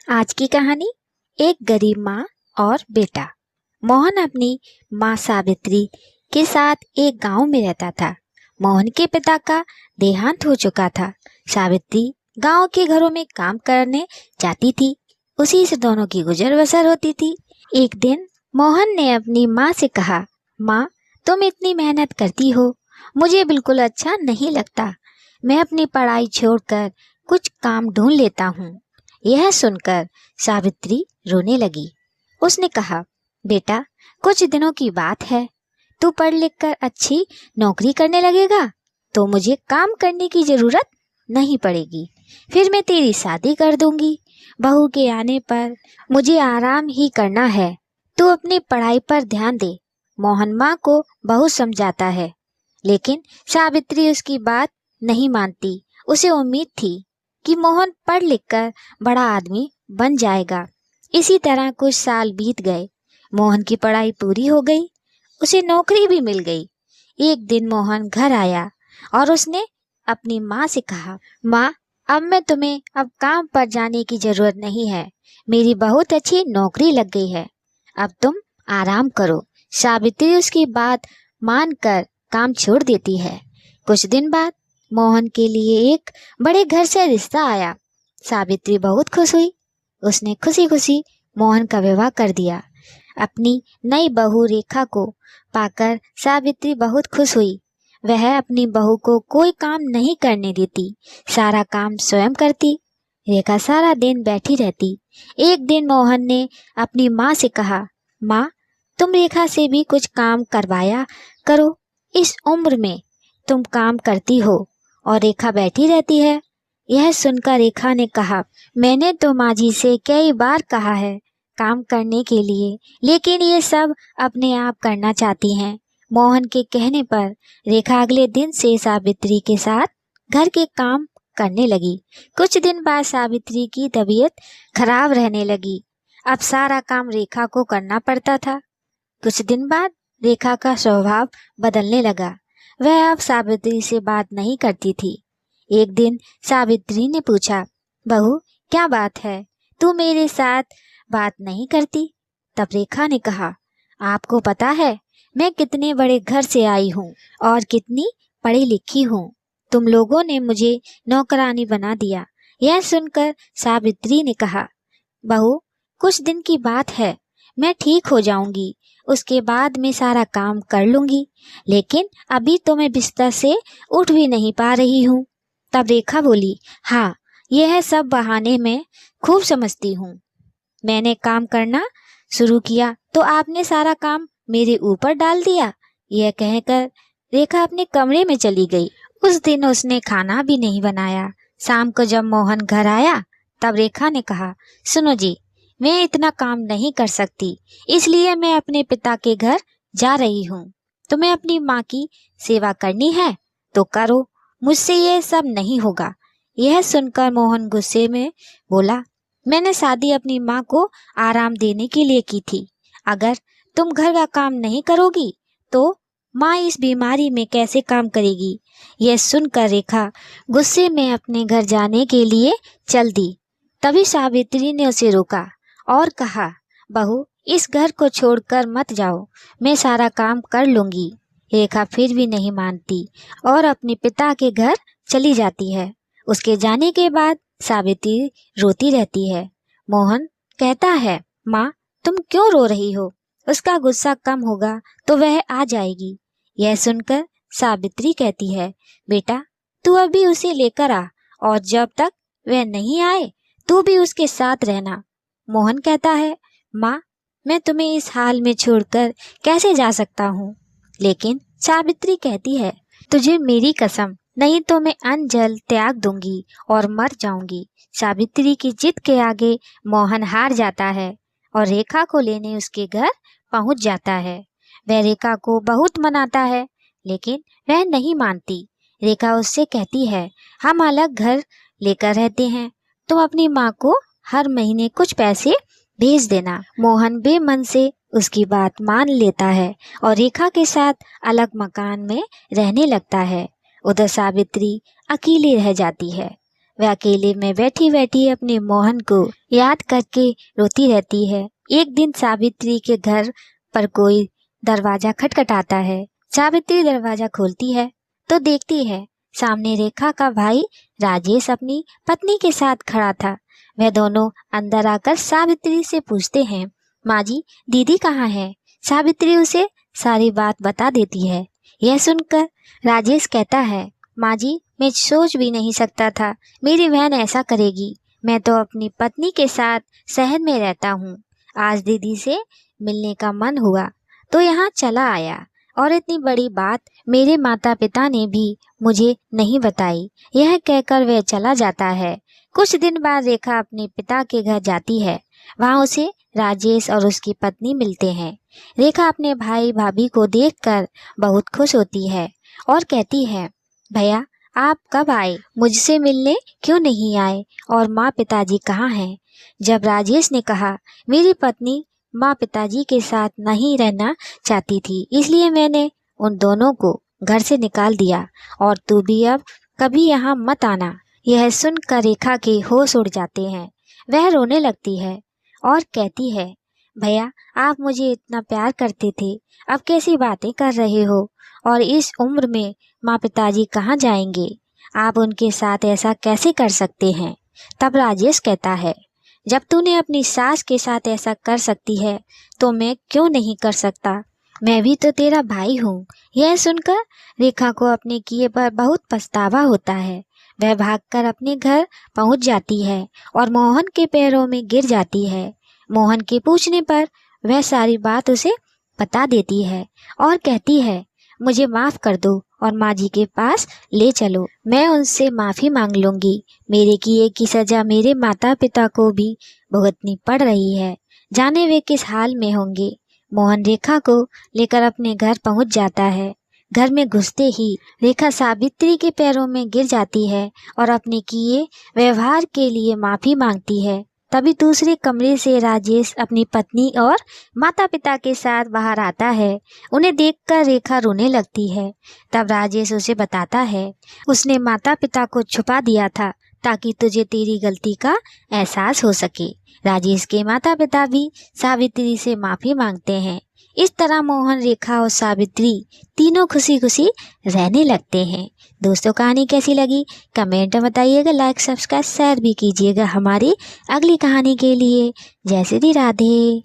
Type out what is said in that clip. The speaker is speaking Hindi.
आज की कहानी एक गरीब माँ और बेटा। मोहन अपनी माँ सावित्री के साथ एक गांव में रहता था। मोहन के पिता का देहांत हो चुका था। सावित्री गांव के घरों में काम करने जाती थी। उसी से दोनों की गुजर बसर होती थी। एक दिन मोहन ने अपनी माँ से कहा, माँ, तुम इतनी मेहनत करती हो, मुझे बिल्कुल अच्छा नहीं लगता। मैं अपनी पढ़ाई छोड़कर कुछ काम ढूंढ लेता हूँ। यह सुनकर सावित्री रोने लगी। उसने कहा, बेटा, कुछ दिनों की बात है। तू पढ़ लिख कर अच्छी नौकरी करने लगेगा तो मुझे काम करने की जरूरत नहीं पड़ेगी। फिर मैं तेरी शादी कर दूंगी। बहू के आने पर मुझे आराम ही करना है। तू अपनी पढ़ाई पर ध्यान दे। मोहन माँ को बहुत समझाता है, लेकिन सावित्री उसकी बात नहीं मानती। उसे उम्मीद थी कि मोहन पढ़ लिख कर बड़ा आदमी बन जाएगा। इसी तरह कुछ साल बीत गए। मोहन की पढ़ाई पूरी हो गई, उसे नौकरी भी मिल गई। एक दिन मोहन घर आया और उसने अपनी माँ से कहा, माँ, अब काम पर जाने की जरूरत नहीं है। मेरी बहुत अच्छी नौकरी लग गई है। अब तुम आराम करो। सावित्री उसकी बात मानकर काम छोड़ देती है। कुछ दिन बाद मोहन के लिए एक बड़े घर से रिश्ता आया। सावित्री बहुत खुश हुई। उसने खुशी खुशी मोहन का विवाह कर दिया। अपनी नई बहू रेखा को पाकर सावित्री बहुत खुश हुई। वह अपनी बहू को कोई काम नहीं करने देती, सारा काम स्वयं करती। रेखा सारा दिन बैठी रहती। एक दिन मोहन ने अपनी माँ से कहा, माँ, तुम रेखा से भी कुछ काम करवाया करो। इस उम्र में तुम काम करती हो और रेखा बैठी रहती है। यह सुनकर रेखा ने कहा, मैंने तो माँ जी से कई बार कहा है काम करने के लिए, लेकिन ये सब अपने आप करना चाहती हैं। मोहन के कहने पर रेखा अगले दिन से सावित्री के साथ घर के काम करने लगी। कुछ दिन बाद सावित्री की तबीयत खराब रहने लगी। अब सारा काम रेखा को करना पड़ता था। कुछ दिन बाद रेखा का स्वभाव बदलने लगा। वह अब सावित्री से बात नहीं करती थी। एक दिन सावित्री ने पूछा, बहू, क्या बात है, तू मेरे साथ बात नहीं करती? तब रेखा ने कहा, आपको पता है मैं कितने बड़े घर से आई हूँ और कितनी पढ़ी लिखी हूँ। तुम लोगों ने मुझे नौकरानी बना दिया। यह सुनकर सावित्री ने कहा, बहू, कुछ दिन की बात है, मैं ठीक हो जाऊंगी, उसके बाद मैं सारा काम कर लूंगी, लेकिन अभी तो मैं बिस्तर से उठ भी नहीं पा रही हूँ। तब रेखा बोली, हाँ, यह सब बहाने मैं खूब समझती हूँ। मैंने काम करना शुरू किया तो आपने सारा काम मेरे ऊपर डाल दिया। यह कहकर रेखा अपने कमरे में चली गई। उस दिन उसने खाना भी नहीं बनाया। शाम को जब मोहन घर आया तब रेखा ने कहा, सुनो जी, मैं इतना काम नहीं कर सकती, इसलिए मैं अपने पिता के घर जा रही हूँ। तुम्हें अपनी माँ की सेवा करनी है तो करो, मुझसे यह सब नहीं होगा। यह सुनकर मोहन गुस्से में बोला, मैंने शादी अपनी माँ को आराम देने के लिए की थी। अगर तुम घर का काम नहीं करोगी तो माँ इस बीमारी में कैसे काम करेगी? यह सुनकर रेखा गुस्से में अपने घर जाने के लिए चल दी। तभी सावित्री ने उसे रोका और कहा, बहू, इस घर को छोड़कर मत जाओ, मैं सारा काम कर लूंगी। रेखा फिर भी नहीं मानती और अपने पिता के घर चली जाती है। उसके जाने के बाद सावित्री रोती रहती है। मोहन कहता है, माँ, तुम क्यों रो रही हो? उसका गुस्सा कम होगा तो वह आ जाएगी। यह सुनकर सावित्री कहती है, बेटा, तू अभी उसे लेकर आ और जब तक वह नहीं आए तू भी उसके साथ रहना। मोहन कहता है, माँ, मैं तुम्हें इस हाल में छोड़कर कैसे जा सकता हूँ? लेकिन सावित्री कहती है, तुझे मेरी कसम, नहीं तो मैं अन्न जल त्याग दूंगी और मर जाऊंगी। सावित्री की जिद के आगे मोहन हार जाता है और रेखा को लेने उसके घर पहुंच जाता है। वह रेखा को बहुत मनाता है, लेकिन वह नहीं मानती। रेखा उससे कहती है, हम अलग घर लेकर रहते हैं, तुम अपनी माँ को हर महीने कुछ पैसे भेज देना। मोहन बेमन से उसकी बात मान लेता है और रेखा के साथ अलग मकान में रहने लगता है। उधर सावित्री अकेली रह जाती है। वह अकेले में बैठी बैठी अपने मोहन को याद करके रोती रहती है। एक दिन सावित्री के घर पर कोई दरवाजा खटखटाता है। सावित्री दरवाजा खोलती है तो देखती है सामने रेखा का भाई राजेश अपनी पत्नी के साथ खड़ा था। वह दोनों अंदर आकर सावित्री से पूछते हैं, माँ जी, दीदी कहाँ है? सावित्री उसे सारी बात बता देती है। यह सुनकर राजेश कहता है, माँ जी, मैं सोच भी नहीं सकता था मेरी बहन ऐसा करेगी। मैं तो अपनी पत्नी के साथ शहर में रहता हूँ। आज दीदी से मिलने का मन हुआ तो यहाँ चला आया, और इतनी बड़ी बात मेरे माता पिता ने भी मुझे नहीं बताई। यह कहकर वह चला जाता है। कुछ दिन बाद रेखा अपने पिता के घर जाती है। वहाँ उसे राजेश और उसकी पत्नी मिलते हैं। रेखा अपने भाई भाभी को देखकर बहुत खुश होती है और कहती है, भैया आप कब आए? मुझसे मिलने क्यों नहीं आए? और माँ पिताजी कहाँ हैं? जब राजेश ने कहा, मेरी पत्नी माँ पिताजी के साथ नहीं रहना चाहती थी, इसलिए मैंने उन दोनों को घर से निकाल दिया, और तू भी अब कभी यहाँ मत आना। यह सुनकर रेखा के होश उड़ जाते हैं। वह रोने लगती है और कहती है, भैया आप मुझे इतना प्यार करते थे, अब कैसी बातें कर रहे हो? और इस उम्र में माँ पिताजी कहाँ जाएंगे? आप उनके साथ ऐसा कैसे कर सकते हैं? तब राजेश कहता है, जब तूने अपनी सास के साथ ऐसा कर सकती है तो मैं क्यों नहीं कर सकता? मैं भी तो तेरा भाई हूँ। यह सुनकर रेखा को अपने किए पर बहुत पछतावा होता है। वह भागकर अपने घर पहुँच जाती है और मोहन के पैरों में गिर जाती है। मोहन के पूछने पर वह सारी बात उसे बता देती है और कहती है, मुझे माफ़ कर दो और माँ जी के पास ले चलो। मैं उनसे माफ़ी मांग लूँगी। मेरे किए की सज़ा मेरे माता पिता को भी भुगतनी पड़ रही है। जाने वे किस हाल में होंगे। मोहन रेखा को लेकर अपने घर पहुँच जाता है। घर में घुसते ही रेखा सावित्री के पैरों में गिर जाती है और अपने किए व्यवहार के लिए माफ़ी मांगती है। तभी दूसरे कमरे से राजेश अपनी पत्नी और माता पिता के साथ बाहर आता है। उन्हें देखकर रेखा रोने लगती है। तब राजेश उसे बताता है, उसने माता पिता को छुपा दिया था ताकि तुझे तेरी गलती का एहसास हो सके। राजेश के माता पिता भी सावित्री से माफ़ी मांगते हैं। इस तरह मोहन, रेखा और सावित्री तीनों खुशी खुशी रहने लगते हैं। दोस्तों, कहानी कैसी लगी कमेंट में बताइएगा। लाइक सब्सक्राइब शेयर भी कीजिएगा हमारी अगली कहानी के लिए। जय श्री राधे।